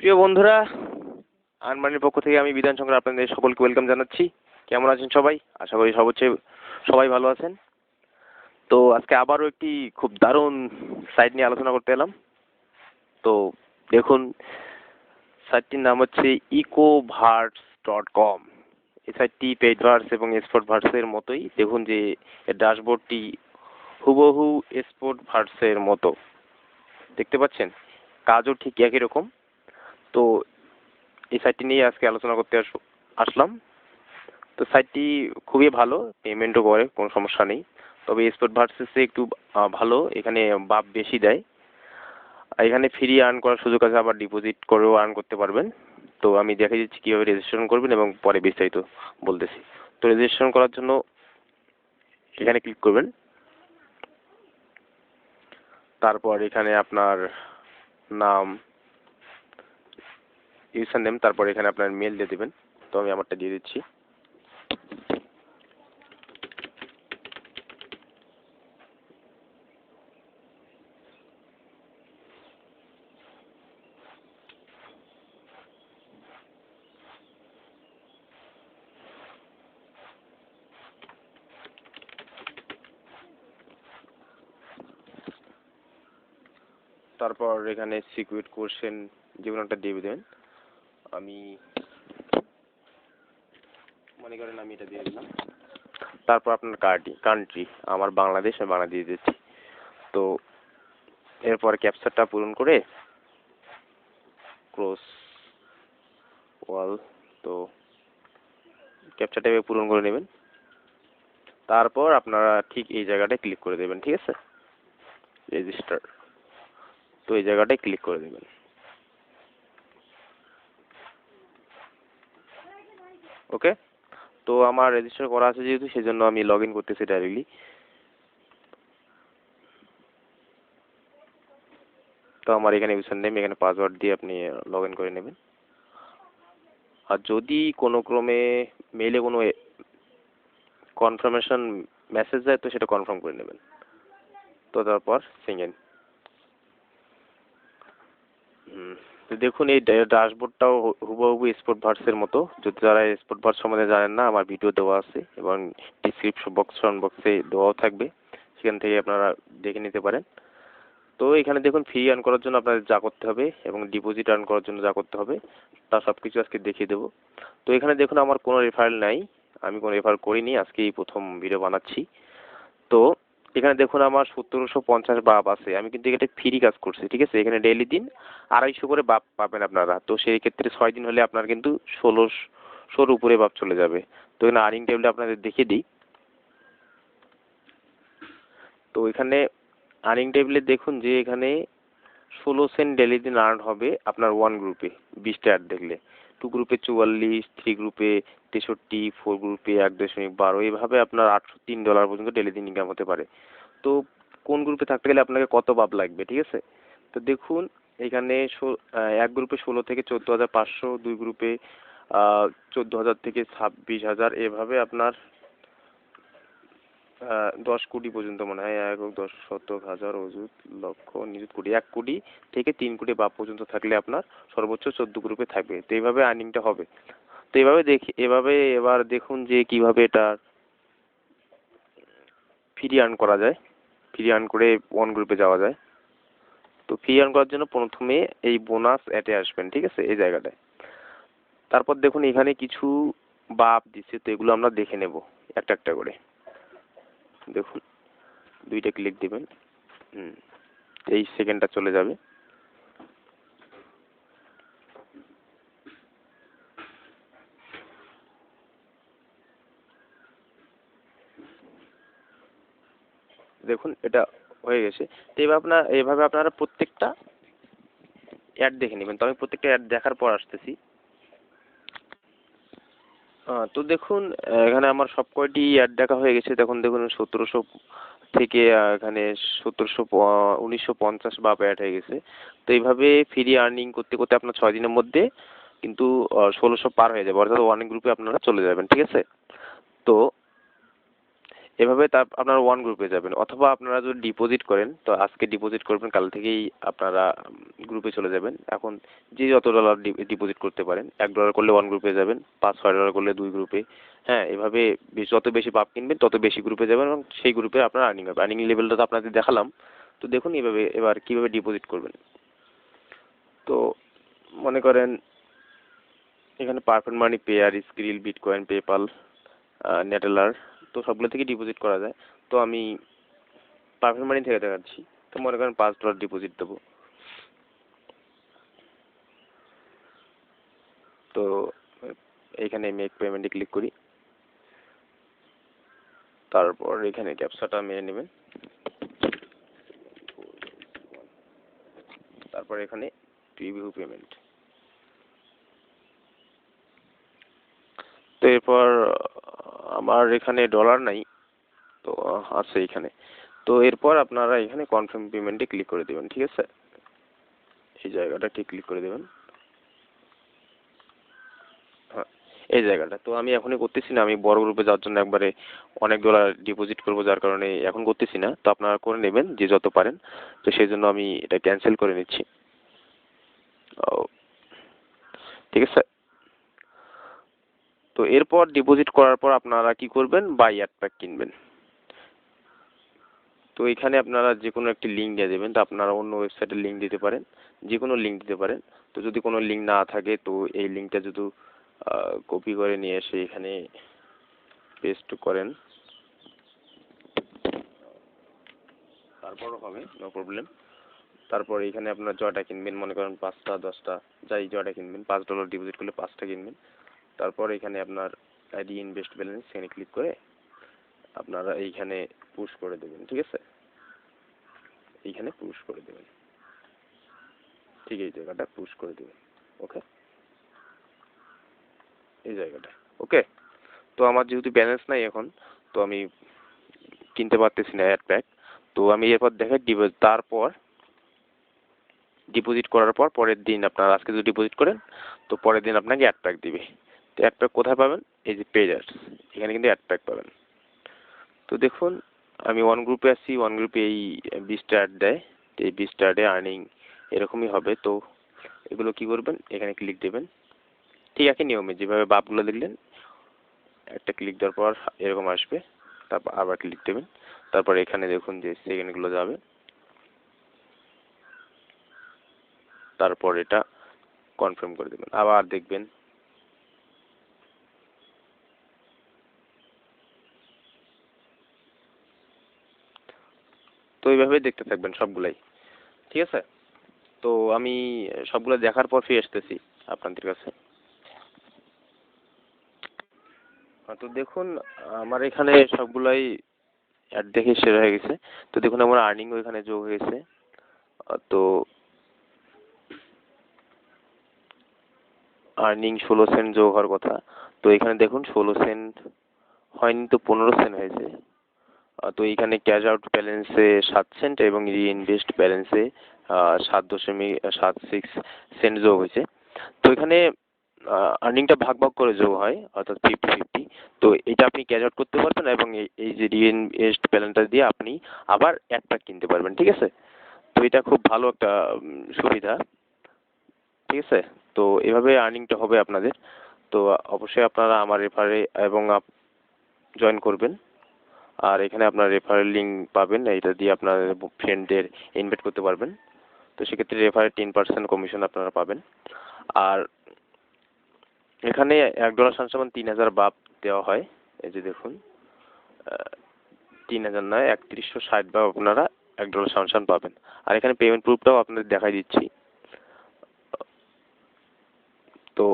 প্রিয় বন্ধুরা, আনমানির পক্ষ থেকে আমি বিধান শঙ্কর আপনাদের সকলকে ওয়েলকাম জানাচ্ছি। কেমন আছেন সবাই? আশা করি সবাই ভালো আছেন। তো আজকে আবারও একটি খুব দারুণ সাইট নিয়ে আলোচনা করতে এলাম। তো দেখুন, সাইটটির নাম হচ্ছে echoverts.com। এই সাইটটি পেইডভার্স এবং স্পোর্ট ভার্সের মতোই। দেখুন যে এর ড্যাশবোর্ডটি হুবহু স্পোর্ট ভার্সের মতো দেখতে পাচ্ছেন, কাজও ঠিক একই রকম। তো এই সাইটটি নিয়ে আজকে আলোচনা করতে আসলাম। তো সাইটটি খুবই ভালো, পেমেন্টও করে, কোনো সমস্যা নেই। তবে স্পোর্ট ভার্সেসে একটু ভালো, এখানে বাপ বেশি দেয়। এখানে ফ্রি আর্ন করার সুযোগ আছে, আবার ডিপোজিট করেও আর্ন করতে পারবেন। তো আমি দেখে দিচ্ছি কীভাবে রেজিস্ট্রেশন করবেন এবং পরে বিস্তারিত বলতেছি। তো রেজিস্ট্রেশন করার জন্য এখানে ক্লিক করবেন। তারপর এখানে আপনার নাম, ইউজার নেম, তারপর এখানে আপনার মেল দিয়ে দেবেন। তো আমি আমারটা দিয়ে দিচ্ছি। তারপর এখানে সিকিউরিট কোশ্চেন যেগুলো একটা দিয়ে দেবেন। আমি মনে করেন আমি এটা দিয়ে দিলাম। তারপর আপনার কান্ট্রি, আমার বাংলাদেশ, আমি বাংলা দিয়ে দিচ্ছি। তো এরপর ক্যাপচারটা পূরণ করে ক্রস ওয়াল, তো ক্যাপচারটা এভাবে পূরণ করে নেবেন। তারপর আপনারা ঠিক এই জায়গাটায় ক্লিক করে দেবেন, ঠিক আছে, রেজিস্টার। তো এই জায়গাটায় ক্লিক করে দেবেন। ওকে, তো আমার রেজিস্টার করা আছে যেহেতু, সেজন্য আমি লগ ইন করতেছি ডাইরেক্টলি। তো আমার এখানে ইউজার নেম, এখানে পাসওয়ার্ড দিয়ে আপনি লগ ইন করে নেবেন। আর যদি কোনো ক্রমে মেইলে কোনো কনফার্মেশন মেসেজ যায়, তো সেটা কনফার্ম করে নেবেন। তো তারপর সিঙ্গেন। তো দেখুন, এই ড্যাশবোর্ডটাও হুবহু স্পোর্ট ভার্সের মতো। যদি যারা স্পোর্ট ভার্স সম্বন্ধে জানেন না, আমার ভিডিও দেওয়া আছে এবং ডিসক্রিপশন বক্সে দেওয়াও থাকবে, সেখান থেকে আপনারা দেখে নিতে পারেন। তো এখানে দেখুন, ফ্রি আর্ন করার জন্য আপনাদের যা করতে হবে এবং ডিপোজিট আর্ন করার জন্য যা করতে হবে, তা সব কিছু আজকে দেখিয়ে দেবো। তো এখানে দেখুন, আমার কোনো রেফারেল নাই, আমি কোনো রেফার করিনি, আজকেই প্রথম ভিডিও বানাচ্ছি। তো এখানে দেখুন, আমার 1750 বাপ আছে। আমি কিন্তু এটা ফ্রি কাজ করছি, ঠিক আছে। এখানে ডেইলি দিন 250 করে বাপ পাবেন আপনারা। তো সেই ক্ষেত্রে 6 দিন হলে আপনার কিন্তু 1600-র উপরে বাপ চলে যাবে। তো এখানে আর্নিং টেবিলটা আপনাদের দেখিয়ে দিই। তো এখানে আর্নিং টেবিলে দেখুন যে এখানে 16 সেন্ট ডেইলি দিন আর্ন হবে আপনার 1 গ্রুপে, 20টা অ্যাড দেখলে। 2 গ্রুপে 44, 3 গ্রুপে 63, 4 গ্রুপে 1.12, এইভাবে আপনার $803 পর্যন্ত ডেইলি দিন ইনকাম হতে পারে। তো কোন গ্রুপে থাকতে গেলে আপনাকে কত বাব লাগবে, ঠিক আছে। তো দেখুন এখানে এক গ্রুপে 16 থেকে 14,500, 2 গ্রুপে 14,000 থেকে 26,000, এভাবে আপনার 10 কোটি পর্যন্ত মনে হয়, 10 শতক হাজার অযুত লক্ষ নিযুত কোটি, 1 কোটি থেকে 3 কোটি বাপ পর্যন্ত থাকলে আপনার সর্বোচ্চ 14 গ্রুপে থাকবে। তো এইভাবে আর্নিংটা হবে। তো এবার দেখুন যে কিভাবে এটা ফ্রি আর্ন করা যায়, ফ্রি আর্ন করে 1 গ্রুপে যাওয়া যায়। তো ফ্রি আর্ন করার জন্য প্রথমে এই বোনাস অ্যাটে আসবেন, ঠিক আছে, এই জায়গাটায়। তারপর দেখুন এখানে কিছু বাপ দিচ্ছে, তো এগুলো আমরা দেখে নেব একটা একটা করে। দেখুন 2টা ক্লিক দিবেন, এই সেকেন্ডটা চলে যাবে। দেখুন এটা হয়ে গেছে। তো এইভাবে আপনারা প্রত্যেকটা অ্যাড দেখে নেবেন। তো আমি প্রত্যেকটা অ্যাড দেখার পর আসতেছি। তো দেখুন এখানে আমার সব কয়টি অ্যাড দেখা হয়ে গেছে। দেখুন 1700 থেকে এখানে 1950 বাপ অ্যাড হয়ে গেছে। তো এইভাবে ফ্রি আর্নিং করতে করতে আপনার 6 দিনের মধ্যে কিন্তু 1600 পার হয়ে যাবে, অর্থাৎ 1 গ্রুপে আপনারা চলে যাবেন, ঠিক আছে। তো এভাবে আপনারা ওয়ান গ্রুপে যাবেন, অথবা আপনারা যদি ডিপোজিট করেন তো আজকে ডিপোজিট করবেন, কাল থেকেই আপনারা গ্রুপে চলে যাবেন। এখন যে যত ডলার ডিপোজিট করতে পারেন, $1 করলে ওয়ান গ্রুপে যাবেন, $5-6 করলে 2 গ্রুপে। হ্যাঁ, এভাবে যত বেশি পাপ কিনবেন তত বেশি গ্রুপে যাবেন এবং সেই গ্রুপে আপনার আর্নিং হবে। আর্নিং লেভেলটা তো আপনাদের দেখালাম। তো দেখুন এবার কীভাবে ডিপোজিট করবেন। তো মনে করেন এখানে perfect money, Payeer, Skrill, bitcoin, PayPal, Neteller, তো সবগুলো থেকে ডিপোজিট করা যায়। তো আমি পারফেক্ট মানি থেকে দেখাচ্ছি। তো মনে করেন $5 ডিপোজিট দেবো। তো এইখানে মেক পেমেন্টে ক্লিক করি, তারপর এখানে ক্যাপচাটা মেরে নেবেন, তারপর এখানে প্রিভিউ পেমেন্ট। তো এরপর আমার এখানে ডলার নাই, তো আছে এখানে। তো এরপর আপনারা এখানে কনফার্ম পেমেন্টে ক্লিক করে দেবেন, ঠিক আছে? এই জায়গাটা ঠিক ক্লিক করে দেবেন। হ্যাঁ, এই জায়গাটা তো আমি এখনই করতেছি না, আমি বড় গ্রুপে যাওয়ার জন্য একবারে অনেক ডলার ডিপোজিট করবো, যার কারণে এখন করতেছি না। তো আপনারা করে নেবেন যে যত পারেন। তো সেই জন্য আমি এটা ক্যান্সেল করে নিচ্ছি। ঠিক আছে। তো এরপর ডিপোজিট করার পর আপনারা কি করবেন, বাই অ্যাড প্যাক কিনবেন। তো এখানে আপনারা যে কোনো একটি লিঙ্ক দিয়ে দেবেন। তো আপনারা অন্য ওয়েবসাইটের লিঙ্ক দিতে পারেন, যে কোনো লিঙ্ক দিতে পারেন। তো যদি কোনো লিঙ্ক না থাকে তো এই লিঙ্কটা যদি কপি করে নিয়ে এসে এখানে পেস্ট করেন, তারপরও হবে, নো প্রবলেম। তারপর এখানে আপনার জয়টা কিনবেন, মনে করেন 5টা 10টা যাই জয়টা কিনবেন, $5 ডিপোজিট করলে 5টা কিনবেন। তারপর এখানে আপনার আইডি ইনভেস্ট ব্যালেন্স এখানে ক্লিক করে আপনারা এইখানে পুশ করে দেবেন, ঠিক আছে? এইখানে পুশ করে দেবেন, ঠিক এই জায়গাটা পুশ করে দেবেন। ওকে, এই জায়গাটা ওকে। তো আমার যেহেতু ব্যালেন্স নাই এখন, তো আমি কিনতে পারতেছি না অ্যাড প্যাক। তো আমি এরপর দেখাই তারপর ডিপোজিট করার পর পরের দিন আপনার আজকে যদি ডিপোজিট করেন তো পরের দিন আপনাকে অ্যাড প্যাক দিবে। তো অ্যাড প্যাক কোথায় পাবেন, এই যে পেজার্স, এখানে কিন্তু অ্যাড প্যাক পাবেন। তো দেখুন আমি ওয়ান গ্রুপে আসছি, ওয়ান গ্রুপে এই 20টা অ্যাড দেয়। তো এই 20টা অ্যাডে আর্নিং এরকমই হবে। তো এগুলো কি করবেন, এখানে ক্লিক দেবেন, ঠিক একই নিয়মে যেভাবে বাপগুলো দেখলেন। একটা ক্লিক দেওয়ার পর এরকম আসবে, তারপর আবার ক্লিক দেবেন, তারপর এখানে দেখুন যে সেকেন্ডগুলো যাবে, তারপর এটা কনফার্ম করে দেবেন, আবার দেখবেন। তো এইভাবে দেখতে থাকবেন সবগুলাই, ঠিক আছে? তো আমি সবগুলো দেখার পর ফিরে আসতেছি আপনাদের কাছে। তো দেখুন আমার এখানে সবগুলাই অ্যাড দেখে শেয়ার হয়ে গেছে। তো দেখুন আমার আর্নিংও এখানে যোগ হয়েছে। তো আর্নিং 16 সেন্ট যোগ হওয়ার কথা। তো এখানে দেখুন 16 সেন্ট হয়নি, তো 15 সেন্ট হয়েছে। তো এইখানে ক্যাশ আউট ব্যালেন্সে 7 সেন্ট এবং রিইনভেস্ট ব্যালেন্সে 7.76 সেন্ট যোগ হয়েছে। তো এখানে আর্নিংটা ভাগ ভাগ করে যোগ হয়, অর্থাৎ 50-50। তো এটা আপনি ক্যাশ আউট করতে পারবেন এবং এই যে রিইনভেস্ট ব্যালেন্সটা দিয়ে আপনি আবার অ্যাড প্যাক কিনতে পারবেন, ঠিক আছে? তো এটা খুব ভালো একটা সুবিধা, ঠিক আছে? তো এভাবে আর্নিংটা হবে আপনাদের। তো অবশ্যই আপনারা আমার রেফারে এবং জয়েন করবেন। আর এখানে আপনার রেফারেল লিঙ্ক পাবেন, এইটা দিয়ে আপনার ফ্রেন্ডদের ইনভাইট করতে পারবেন। তো সেক্ষেত্রে রেফারে 10% কমিশন আপনারা পাবেন। আর এখানে $1 সমান 3000 বাপ দেওয়া হয়। এই যে দেখুন 3000 নয়, 3160 বাপ আপনারা $1 সমান পাবেন। আর এখানে পেমেন্ট প্রুফটাও আপনাদের দেখাই দিচ্ছি। তো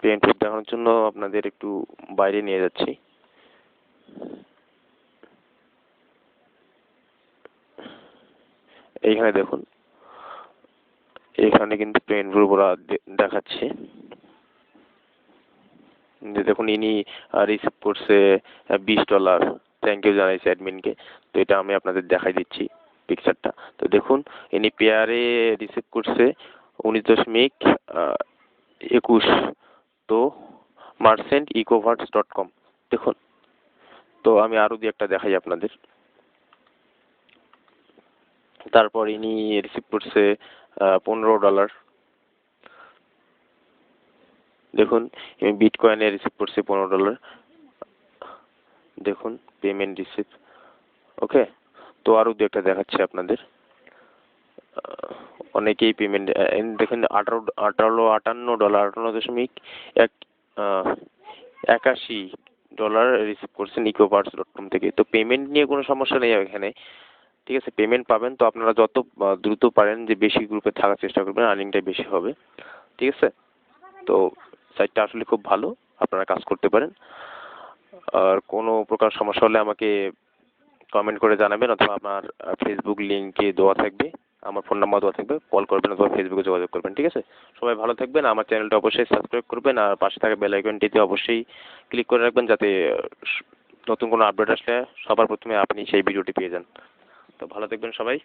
পেমেন্ট প্রুফ দেখানোর জন্য আপনাদের একটু বাইরে নিয়ে যাচ্ছি। এইখানে দেখুন, এখানে কিন্তু পেমেন্ট প্রুফ ওরা দেখাচ্ছে যে দেখুন ইনি রিসিভ করছে $20, থ্যাংক ইউ জানাইছে অ্যাডমিনকে। তো এটা আমি আপনাদের দেখাই দিচ্ছি পিকচারটা। তো দেখুন ইনি পেয়ারে রিসিভ করছে 19.21। তো merchantechoverts.com। দেখুন, তো আমি আরও দু একটা দেখাই আপনাদের। তারপর ইনি রিসিভ করছে $15। দেখুন, বিটকয়েনে রিসিভ করছে $15। দেখুন পেমেন্ট রিসিভ। ওকে, তো আরও দু একটা দেখাচ্ছি আপনাদের। অনেকেই পেমেন্ট দেখেন $58.81 রিসিভ করছেন echoverts.com থেকে। তো পেমেন্ট নিয়ে কোনো সমস্যা নেই এখানে, ঠিক আছে। পেমেন্ট পাবেন, তো আপনারা যত দ্রুত পারেন যে বেশি গ্রুপে থাকার চেষ্টা করবেন, আর্নিংটা বেশি হবে, ঠিক আছে। তো সাইটটা আসলে খুব ভালো, আপনারা কাজ করতে পারেন। আর কোনো প্রকার সমস্যা হলে আমাকে কমেন্ট করে জানাবেন, অথবা আমার ফেসবুক লিঙ্কে দেওয়া থাকবে, আমার ফোন নাম্বার দেওয়া থাকবে, কল করবেন অথবা ফেসবুকে যোগাযোগ করবেন, ঠিক আছে। সবাই ভালো থাকবেন, আমার চ্যানেলটা অবশ্যই সাবস্ক্রাইব করবেন, আর পাশে থাকা বেল আইকনটিতে অবশ্যই ক্লিক করে রাখবেন, যাতে নতুন কোনো আপডেট আসলে সবার প্রথমে আপনি সেই ভিডিওটি পেয়ে যান। তো ভালো থাকবেন সবাই।